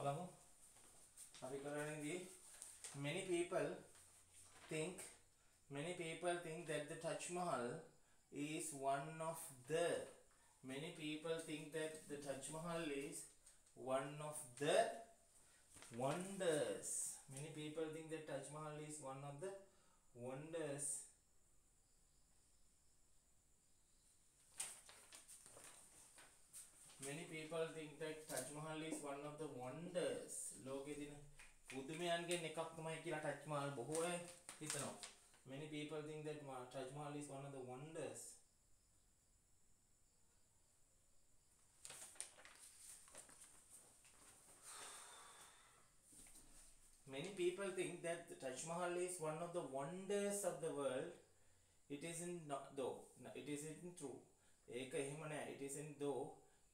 බලමු. අපි කරන්නේ many people think that the Taj Mahal is one of the many people think that the Taj Mahal is one of the wonders. Many people think that Taj Mahal is one of the wonders. Many people think that Taj Mahal is one of the wonders. ලෝකයේ දින පුදුමයන්ගෙන් එකක් තමයි කියලා Taj Mahal බොහෝ අය හිතනවා. Many people think that Taj Mahal is one of the wonders. Many people think that the Taj Mahal is one of the wonders of the world. It isn't not though. No, it isn't true. ඒක එහෙම නෑ. It isn't though.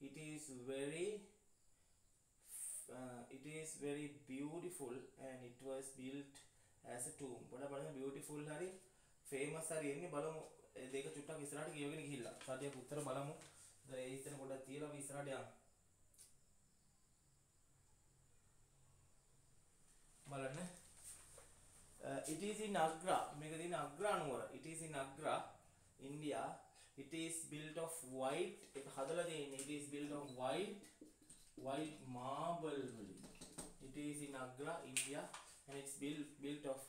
It is very beautiful and it was built as a tomb. පොඩ බලන්න beautiful හරි famous හරි එන්නේ බලමු. ඒ දෙක චුට්ටක් ඉස්සරහට කියවගෙන ගිහිල්ලා. සාටියක් උත්තර බලමු. දැන් ඒ ඉතින් පොඩක් තියලා අපි ඉස්සරහට යමු. බලන්න. It is in Agra. මේක තියෙන Agra නුවර. It is in Agra, India. It is built of white. ඒක හදලා තියෙන්නේ. It is built of white marble. It is in Agra, India, and it's built of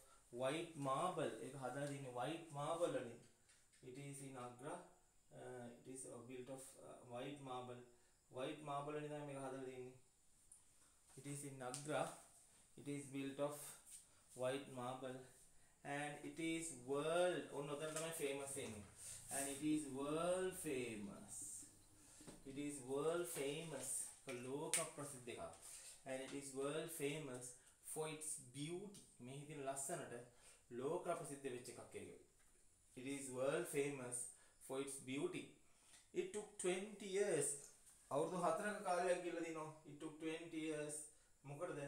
white marble. ඒක හදලා තියෙන්නේ white marble වලින්. It is in Agra. It is built of white marble. White marble වලින් තමයි මේක හදලා තියෙන්නේ. It is in Agra. It is built of white marble, and it is world. ඔන්න ඔතන තමයි famous වෙන්නේ. And it is world famous. It is world famous for ලෝක ප්‍රසිද්ධ එකක්. And it is world famous for its beauty. මේ හිතේ ලස්සනට ලෝක ප්‍රසිද්ධ වෙච්ච එකක් ඒක. It is world famous for its beauty. It took 20 years. අවුරුදු 4ක කාලයක් ගිහලා දිනවා. It took 20 years. මොකටද?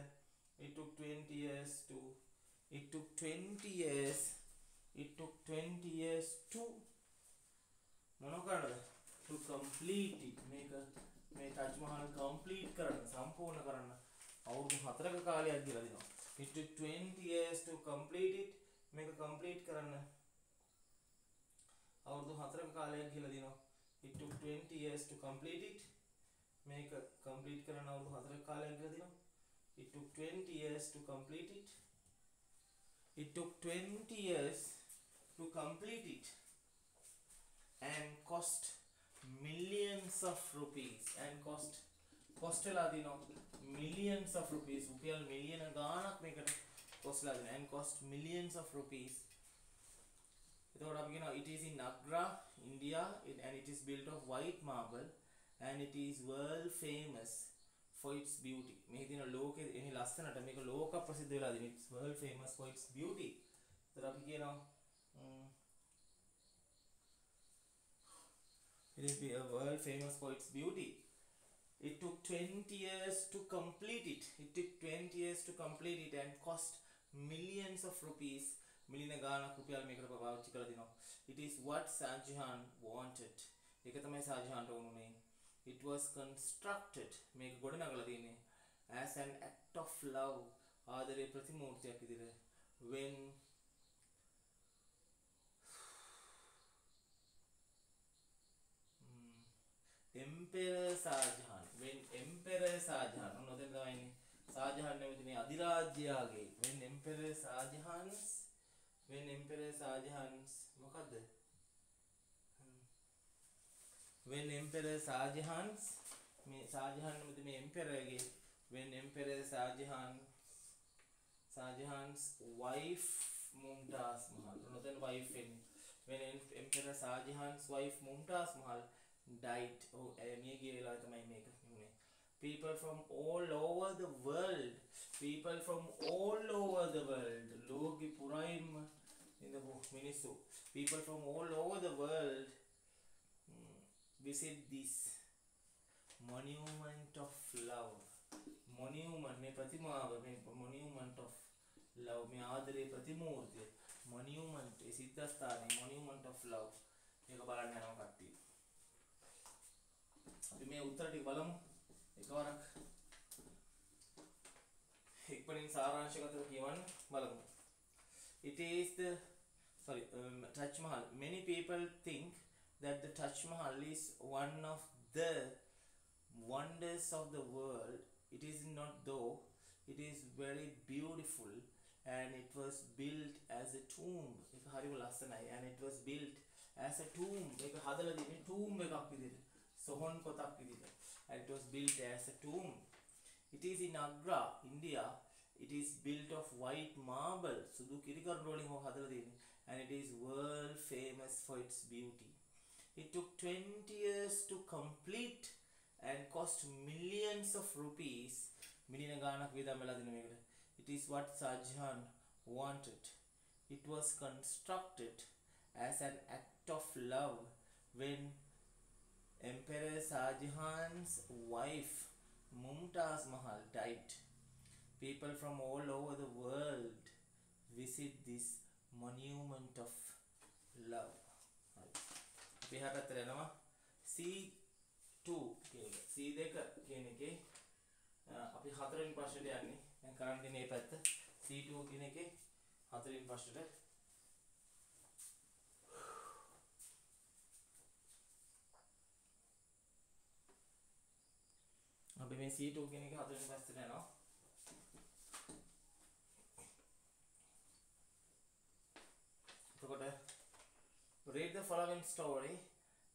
It took 20 years to මොන කරන්නද? To complete it. මේ Taj Mahal complete කරන්න, සම්පූර්ණ කරන්න අවුරුදු 4ක කාලයක් ගිහලා දිනවා. It took 20 years to complete it. මේක complete කරන්න අවුරුදු 4ක කාලයක් ගිහලා දිනවා. It took 20 years to complete it. මේක complete කරන්න අවුරුදු 4ක කාලයක් ගිහලා දිනවා. It took 20 years to complete it. It took 20 years to complete it and cost millions of rupees. And cost වෙලා දිනවා millions of rupees. රුපියල් මිලියන ගාණක් මේකට cost වෙලා දිනවා. And cost millions of rupees. එතකොට අපි කියනවා it is in Agra, India, and it is built of white marble and it is world famous for its beauty. මේ දින ලෝකෙ එහි ලස්සනට මේක ලෝක ප්‍රසිද්ධ වෙලා දින. It's world famous for its beauty. ඒතර අපි කියනවා it is world famous for its beauty. It took 20 years to complete it. It took 20 years to complete it and cost millions of rupees. මිලියන ගාණක් රුපියල් මේකට පාවිච්චි කරලා දිනවා. It is what Shah Jahan wanted. ඒක තමයි Shah Jahanට ඕනුනේ. It was constructed. මේක ගොඩනගලා තියෙන්නේ as an act of love. ආදරේ ප්‍රතිමූර්තියක් විදිහට. When Emperor Shah Jahan. When Emperor Shah Jahan. ඔන්න ඔතන තමයි ඉන්නේ. Shah Jahan නෙවෙයි මේ අධිරාජ්‍යයාගේ. When Emperor Shah Jahan's මොකද්ද? When Emperor Shah Jahan's මේ Shah Jahan නෙවෙයි මේ Emperor ගේ. When Emperor Shah Jahan's wife Mumtaz Mahal. ඔන්න ඔතන wife වෙන්නේ. When Emperor Shah Jahan's wife Mumtaz Mahal died. මිය ගිය වෙලාවේ තමයි මේක නුනේ. People from all over the world. ලෝකෙ පුරාම ඉඳපු මිනිස්සු. People from all over the world visit this monument of love. Monument මේ ප්‍රතිමාව මේ monument of love මේ ආදරේ ප්‍රතිමූර්තිය. Monument A සිද්ධාස්ථානේ monument of love. මේක බලන්න යනවා කට්ටිය. අපි මේ උත්තර ටික බලමු එකවරක්. ඉක්මනින් සාරාංශගතව කියවන්න බලමු. It is the Taj Mahal. Many people think that the Taj Mahal is one of the wonders of the world. It is not though. It is very beautiful and it was built as a tomb. ඒක හරිම ලස්සනයි. And it was built as a tomb. ඒක හදලා තියෙන්නේ tomb එකක් විදිහට. සොහොන් පොතක් විදිහට. And it was built as a tomb. It is in Agra, India. It is built of white marble. සුදු කිරිකරු වලින් හදලා තියෙන්නේ. And it is world famous for its beauty. It took 20 years to complete and cost millions of rupees. මිලියන ගාණක් වියදම් වෙලා දෙන මේකට. It is what Shah Jahan wanted. It was constructed as an act of love when Emperor Shah Jahan's wife Mumtaz Mahal died. People from all over the world visit this monument of love. අපි හකට යනවා C2 කියන එක. C2 කියන එකේ අපි හතරවෙනි ප්‍රශ්නෙට යන්නේ. දැන් කරන් දෙන්නේ මේ පැත්ත. C2 කියන එකේ හතරවෙනි ප්‍රශ්නෙට. අපි මේ C2 කියන එකේ හතරවෙනි ප්‍රශ්නෙට යනවා. Read the following story.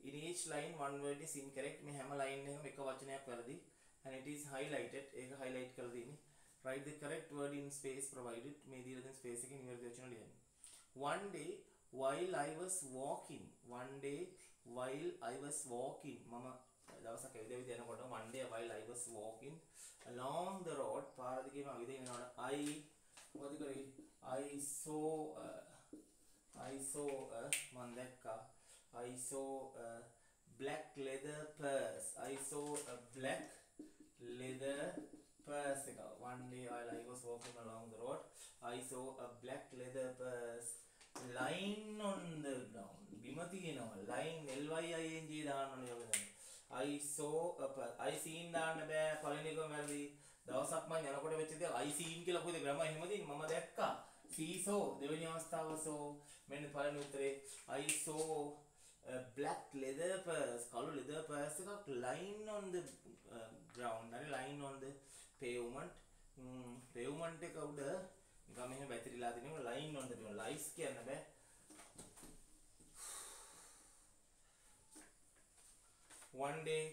In each line one word is incorrect. මේ හැම line එකම එක වචනයක් වැරදි. And it is highlighted. ඒක highlight කරලා තියෙන්නේ. Write the correct word in space provided. මේ දීලා තියෙන space එකේ නිවැරදි වචන ලියන්න. One day while I was walking. One day while I was walking. මම දවසක් ඇවිද යනකොට one day while I was walking along the road. පාර දිගේ මම ඇවිද යනකොට මොකද කරේ? I saw මම දැක්කා. I saw a black leather purse. I saw a black leather purse. One day while I was walking along the road, I saw a black leather purse lying on the ground. බිම තියෙනවා. Lying LYING දාන්න ඕනේ ඔයගොල්ලෝ. I saw a purse. I seen දාන්න බෑ. පළවෙනි එකම වැරදි. දවසක් මම යනකොට වෙච්ච දේ I seen කියලා කොහෙද ග්‍රැමර් එහෙම තියෙන්නේ. මම දැක්කා. See saw දෙවෙනි අවස්ථාව saw මෙන්න පළවෙනි උත්තරේ I saw a black leather purse කළු leather purse එකක් lying on the ground හරි lying on the pavement pavement එක උඩ නිකන් මෙහෙම වැතිරිලා තියෙනවා lying on the pavement lies කියන්න බෑ one day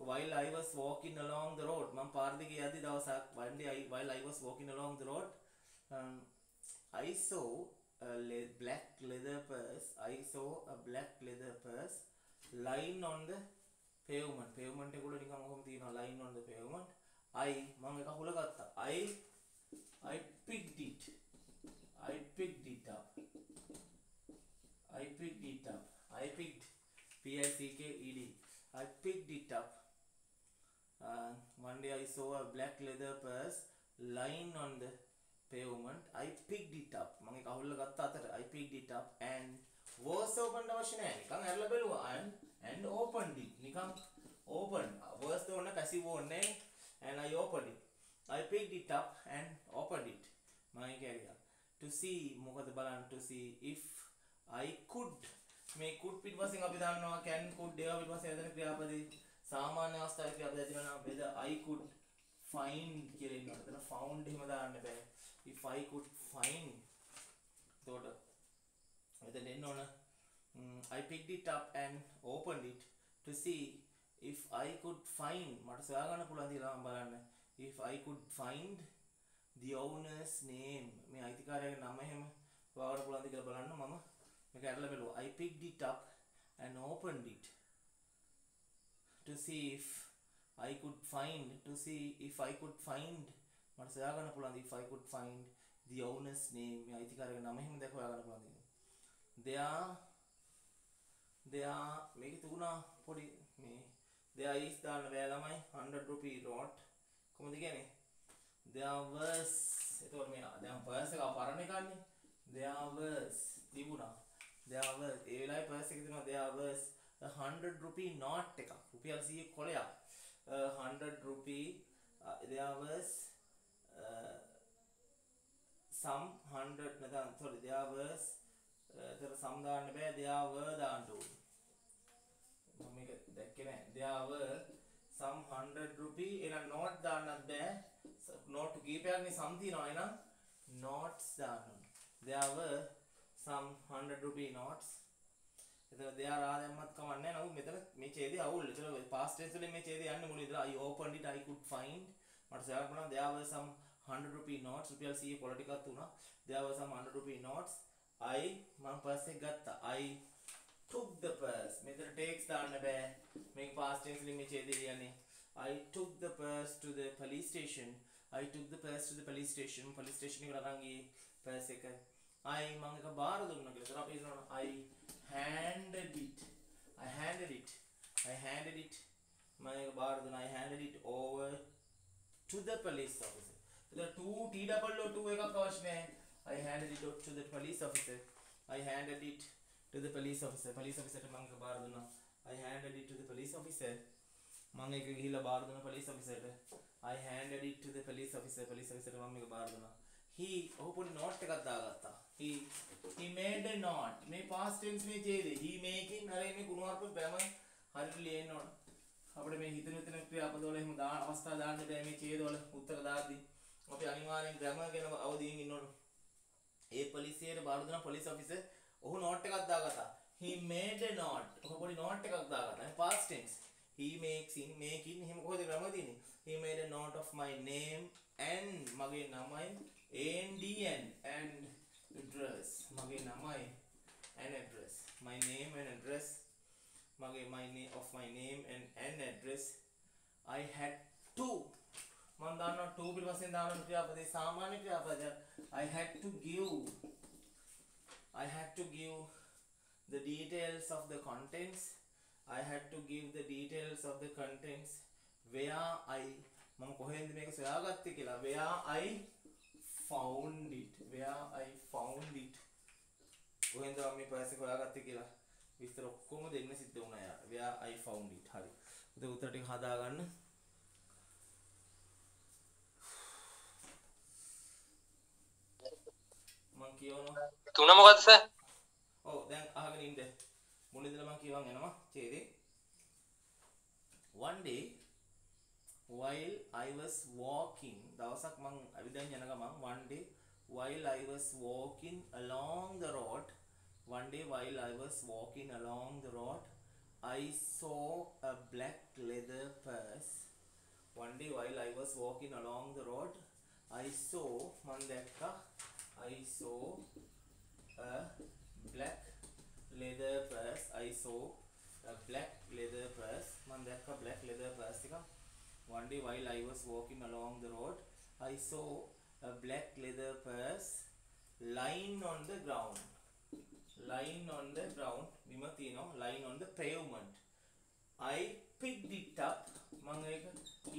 while I was walking along the road මම පාර දිගේ යද්දි දවසක් one day while I was walking along the road I saw a black leather purse. I saw a black leather purse lying on the pavement. Pavement එක උඩ නිකන් ඔහොම තියෙනවා lying on the pavement. මම එක හුල ගත්තා. I picked it. I picked it up. I picked it up. I picked PICKED. I picked it up. One day I saw a black leather purse lying on the pavement. I picked it up. මම ඒක අහුල්ලා ගත්ත අතට I picked it up and was opened අවශ්‍ය නැහැ. නිකන් ඇරලා බැලුවා and opened it. නිකන් open. was the one passive ඕනේ and I opened it. I picked it up and opened it. මම ඒක ඇරියා. To see මොකද බලන්න to see if I could මේ could පිටපස්සෙන් අපි දන්නවා can could ඒවා පිටපස්සෙන් හදන ක්‍රියාපදේ සාමාන්‍ය අවස්ථාවේ ක්‍රියාපදේ තියෙනවා වේද I could find කියලා ඉන්නවා. එතන found එහෙම දාන්න බෑ. If I could find I picked it up and opened it to see if I could find මට සොයාගන්න පුළුවන් කියලා මම බලන්න if I could find the owner's name මේ අයිතිකාරයාගේ නම එහෙම හොයාගන්න පුළුවන්ද කියලා බලන්න මම මේක ඇරලා බලුවා I picked it up and opened it to see if I could find මට සොයාගන්න පුළුවන්ද if I could find the owner's name මේ අයිතිකාරයාගේ නම එහෙම දැක හොයාගන්න පුළුවන්ද there මේක තුනා පොඩි මේ there is දාන්න බෑ ළමයි 100 rupee note කොහොමද කියන්නේ there was එතකොට මේ දැන් පර්ස් එක පරණ එකන්නේ there was තිබුණා there was ඒ වෙලාවේ පර්ස් එකේ තිබුණා there was a 100 rupee note එකක් රුපියල් 100 කොලයක් 100 rupee there was some hundred sorry there was some දාන්න බෑ there were දාන්න ඕනේ මම මේක දැක්කේ නෑ there were some 100 rupee එන note දාන්නත් බෑ note කීපයක් නේ some තියනවා එහෙනම් notes දාන්න ඕනේ there were some 100 rupee notes එතන there are දැම්මත් කමන්නේ නෑ නමුත් මෙතන මේ ඡේදය අවුල් එතන past tense වලින් මේ ඡේදය යන්නේ මුලින් ඉඳලා I opened it I could find මට සොයාගන්න පුළුවන් there were some 100 rupee notes රුපියල් 100 පොළ ටිකක් තුනා there were some 100 rupee notes I මම purse එක ගත්තා I took the purse මෙතන takes දාන්න බෑ මේක past tense වලින් මේ ඡේදය කියන්නේ I took the purse to the police station I took the purse to the police station එකට අරන් ගියේ purse එක I මම එක බාර දුන්නා කියලා. එතන අපි කියනවා I handed it මම එක බාර දුන්නා I handed it over to the police officer. එතන 2 T double O 2 එකක් අවශ්‍ය නැහැ. I handed it to the police officer. I handed it to the police officer. police officer මම එක බාර දුන්නා. I handed it to the police officer. මම එක ගිහිල්ලා බාර දුන්නා police officer ට. I handed it to the police officer. police officer මම එක බාර දුන්නා. He ඔහු පොඩි note එකක් දාගත්තා. He made a note. මේ past tense මේ ඡේදේ. He making හරි මේ කුණුවarp grammar හරියට ලියන්න ඕන. අපිට මේ හිතන ක්‍රියාපදවල එහෙම අවස්ථා දාන්න බෑ මේ ඡේදවල උත්තර දාද්දි. අපි අනිවාර්යෙන් grammar ගැන අවදීන් ඉන්න ඕන. ඒ පොලිසියට බාර දුන්නා police officer. ඔහු note එකක් දාගත්තා. He made a note. ඔහු පොඩි note එකක් දාගත්තා. past tense. He making එහෙම කොහෙද grammar තියෙන්නේ? He made a note of my name and මගේ නමයි and address මගේ නමයි and address my name and address මගේ my name of my name and address I had to මම දානවා to පිටපස්සෙන් දානවා ක්‍රියාපදේ සාමාන්‍ය ක්‍රියාපදයක් I had to give the details of the contents I had to give the details of the contents where I මම කොහෙන්ද මේක සොයාගත්තේ කියලා where I found it කොහෙන්ද මම මේ පර්ස් එක හොයාගත්තේ කියලා විස්තර ඔක්කොම දෙන්න සිද්ධ වුණා යාට where I found it හරි උදේ උත්තර ටික හදාගන්න මම කියවනවා තුන මොකද්ද සර් ඔව් දැන් අහගෙන ඉන්න මුලින්දලා මම කියවන් යනවා ඡේදේ one day while I was walking දවසක් මං අවිදන් යන ගමන් one day while I was walking along the road I saw a black leather purse one day while I was walking along the road I saw මං දැක්කා I saw a black leather purse මං දැක්කා black leather purse එක one day while I was walking along the road I saw a black leather purse lying on the ground බිම තියෙනවා lying on the pavement I picked it up මම ඒක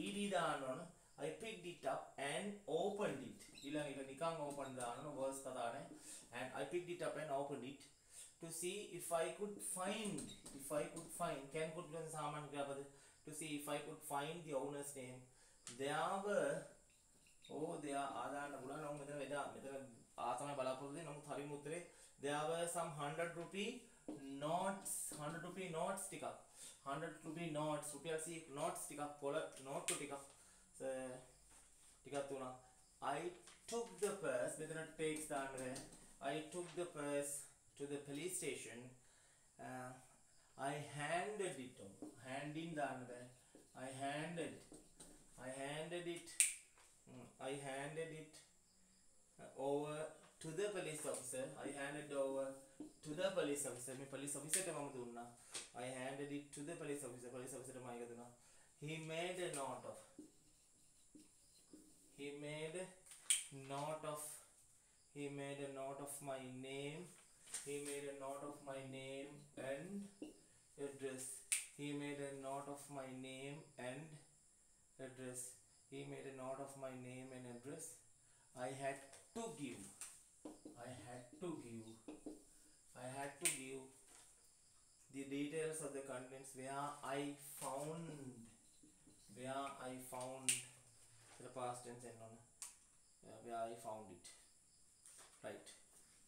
ed දාන්න ඕන I picked it up and opened it ඊළඟ එක නිකන් open දාන්න ඕන words කතා නැහැ and I picked it up and opened it to see if I could find can could be සාමාන්‍ය ක්‍රියාපද to see if I could find the owner's name there were ආදාන්න පුළුවන් නම් මෙතන තමයි බලාපොරොත්තු වෙන්නේ නමුත් හරිම උත්තරේ there were some 100 rupee notes ටිකක් 100 rupee notes රුපියල් 100 notes ටිකක් පොළ note ටිකක් තුනා I took the purse මෙතන takes දාන්න බෑ I took the purse to the police station I handed it handing දාන්න බෑ I handed it over to the police officer I handed over to the police officer මේ police officer ට මම දුන්නා I handed it to the police officer ට මම ඒක දුන්නා he made a note of my name and address he made a note of my name and address I had to give the details of the contents where I found the past tense and on where I found it right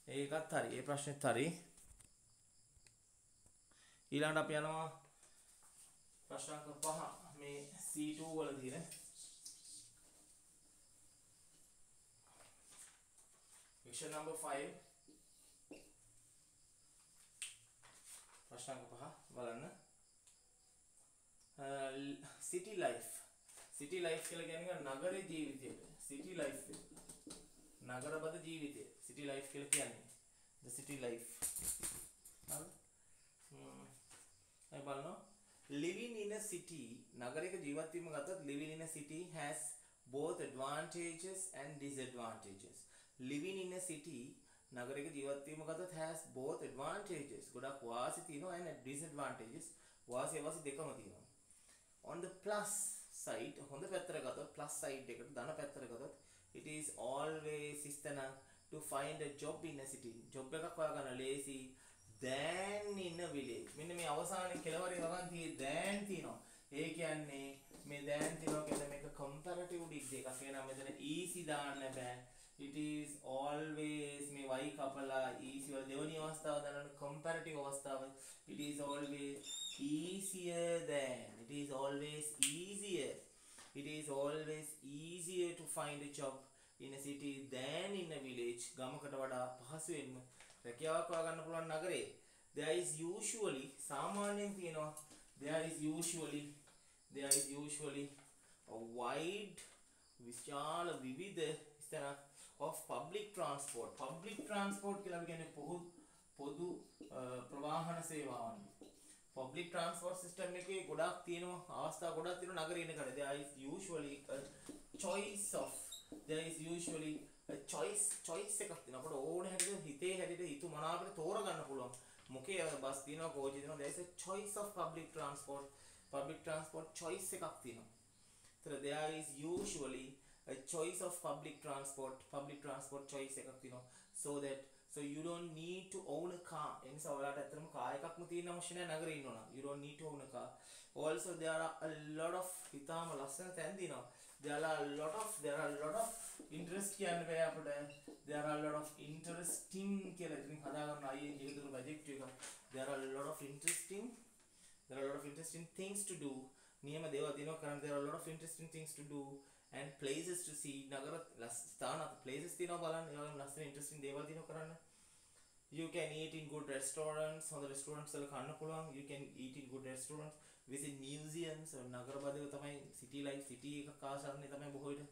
ඒකත් හරි ඒ ප්‍රශ්නෙත් හරි ඊළඟට අපි යනවා ප්‍රශ්න අංක 5 මේ C2 වල තියෙන question number 5 ප්‍රශ්න අංක 5 බලන්න city life කියලා කියන්නේ නගර ජීවිතය city life නගරබද ජීවිතය city life කියලා කියන්නේ the city life හරි බලන්න living in a city නගරයක ජීවත් වීම ගත්තොත් living in a city has both advantages and disadvantages living in a city නගරයක ජීවත් වීම ගත්තොත් has both advantages ගොඩක් වාසි තියෙනවා and disadvantages වාසි දෙකම තියෙනවා on the plus side හොඳ පැත්තට ගත්තොත් plus side එකට ධන පැත්තට ගත්තොත් it is always ඉස්තන to find a job in a city job එකක් හොයාගන්න ලේසි than in a village මෙන්න මේ අවසානයේ කෙලවරේ වගන් තියෙන්නේ than තියෙනවා ඒ කියන්නේ මේ than තියෙනවා කියන්නේ මේක comparative degree එකක් වෙනවා මෙතන easy දාන්න බෑ it is always මේ y කපලා easy වල දෙවෙනි අවස්ථාව දාන්න comparative අවස්ථාව it is always easier than it is always easier to find a job in a city than in a village ගමකට වඩා පහසුවෙන්ම රැකියාවක් හොයාගන්න පුළුවන් නගරේ there is usually සාමාන්‍යයෙන් තියෙනවා there is usually a wide විශාල විවිධ ස්ථාන of public transport කියලා කියන්නේ පොදු ප්‍රවාහන සේවාවන් public transport system එකේ ගොඩක් තියෙනවා අවස්ථා ගොඩක් තියෙනවා නගරේ ඉන්නකඩ there is usually a choice එකක් තියෙනවා අපිට ඕන හැටියට හිතේ හැටියට හිතු මනාපට තෝරගන්න පුළුවන් මොකේ බස් තියෙනවා කෝච්චි තියෙනවා there is a choice of public transport choice එකක් තියෙනවා so there is usually a choice of public transport choice එකක් තියෙනවා so you don't need to own a car එනිසා ඔයාලට ඇත්තටම කාර් එකක්ම තියෙන්න අවශ්‍ය නැහැ නගරේ ඉන්නවනම් you don't need to own a car also there are a lot of හිතාම ලස්සන තැන් තියෙනවා there are a lot of interest කියන්නේ බෑ අපිට there are a lot of interesting කියලා ඉතින් හදාගන්න ING එකේ ප්‍රොජෙක්ට් එක there are a lot of interesting things to do නියම දේවල් තියෙනවා කරන්න there are a lot of interesting things to do and places to see නගර ස්ථාන places තියෙනවා බලන්න ඒ වගේම ලස්සන interesting දේවල් තියෙනවා කරන්න you can eat in good restaurants හොඳ restaurants වල කන්න පුළුවන් you can eat in good restaurants visit museums නගර බදව තමයි city life city එක කාසාරනේ තමයි බොහෝ විට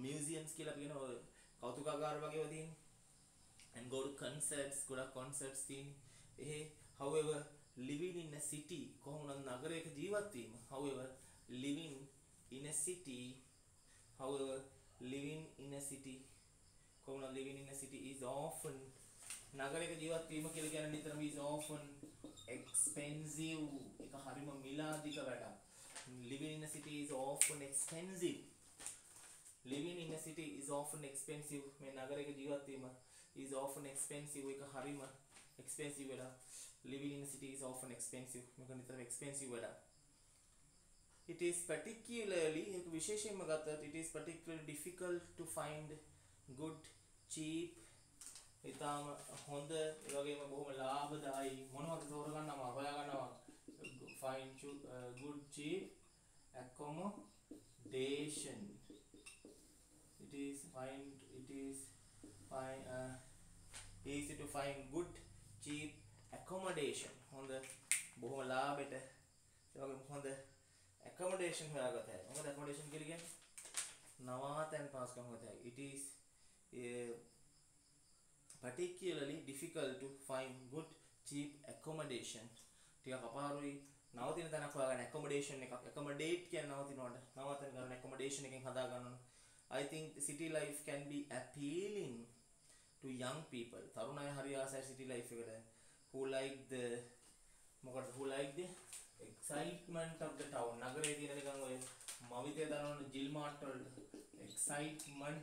museums කියලා අපි කියන ඔය කෞතුකාගාර වගේ ඒවා තියෙන්නේ and go to concerts ගොඩක් concerts තියෙන්නේ however living in a city කොහොමද නගරයක ජීවත් වීම however living in a city is often නගරයක ජීවත් වීම කියලා කියන්නේ නිතරම is often expensive ඒක හරිම මිලාදික වැඩක් living in a city is often expensive මේ නගරයක ජීවත් වීම is often expensive ඒක හරිම expensive වැඩක් living in a city is often expensive මේක නිතරම expensive වැඩක් it is particularly ඒක විශේෂයෙන්ම ගත්තොත් it is particularly difficult to find good cheap ඉතාම හොඳ ඒ වගේම බොහොම ලාභදායී මොනවද තෝරගන්නවා හොයාගන්නවා find good cheap accommodation it is easy to find good cheap accommodation හොඳ බොහොම ලාභයට ඒ වගේම හොඳ accommodation හොයාගත හැකියි මොකද accommodation කියලා කියන්නේ නවාතැන් පාස්කම් හොයාගත හැකියි it is particularly difficult to find good cheap accommodation ටිකක් අපහරුයි නවතින තැනක් හොයාගන්න accommodation එකක් accommodate කියන්නේ නවතන ගන්න accommodation එකෙන් හදා ගන්න I think city life can be appealing to young people තරුණ අය හරි ආසයි city life එකට who like the excitement of the town නගරේ තියෙන නිකන් ඔය මවිතේ දනවන ජිල් මාට් වල excitement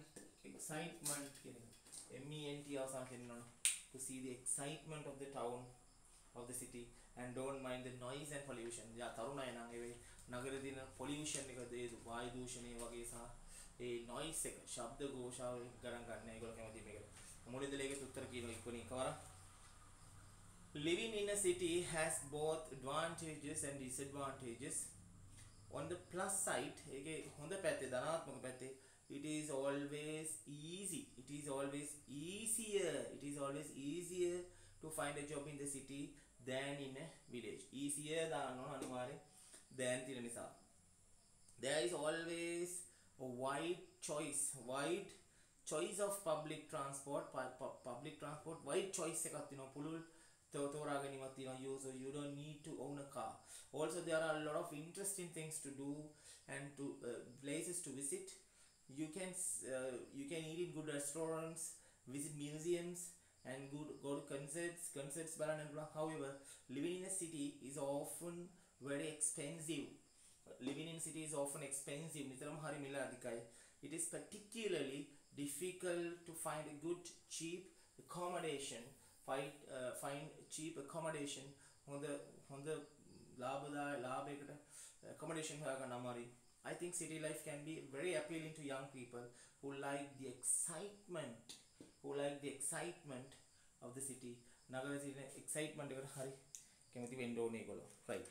කියන MENT අවසන් කරනවා to see the excitement of the town of the city and don't mind the noise and pollution යා තරුණ අය නම් ඒ නගරේ තියෙන pollution එක දේ වායු දූෂණය වගේ සහ ඒ noise එක ශබ්ද ഘോഷාව ගණන් ගන්න ඒගොල්ලෝ කැමති මේකට මුලින්ද ලේකේ උත්තර කියනවා ඉක්කොණි එකවර. Living in a city has both advantages and disadvantages. On the plus side, ඒකේ හොඳ පැත්තේ ධනාත්මක පැත්තේ, it is always easy. It is always easier. It is always easier to find a job in the city than in a village. Easier දාන්න ඕන අනිවාර්යෙන් than තියෙන නිසා. There is always a wide choice of public transport. Public transport wide choice එකක් තියෙනවා. පුළුල් තෝරා ගැනීමක් තියෙනවා. So you don't need to own a car. Also there are a lot of interesting things to do and to places to visit. You can eat in good restaurants, visit museums and go to concerts බලන්න පුළුවන්. However, living in a city is often very expensive. Living in city is often expensive. නිතරම හරි මිල අධිකයි. It is particularly difficult to find a good cheap accommodation. Find cheap accommodation. හොඳ ලාභයකට accommodation හොයාගන්න අමාරුයි. I think city life can be very appealing to young people who like the excitement of the city. නගරයේ තියෙන excitement එකට හරි කැමති වෙන්න ඕනේ ඒගොල්ලෝ. right.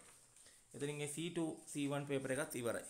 එතනින් ඒ C2 C1 paper එකත් ඉවරයි.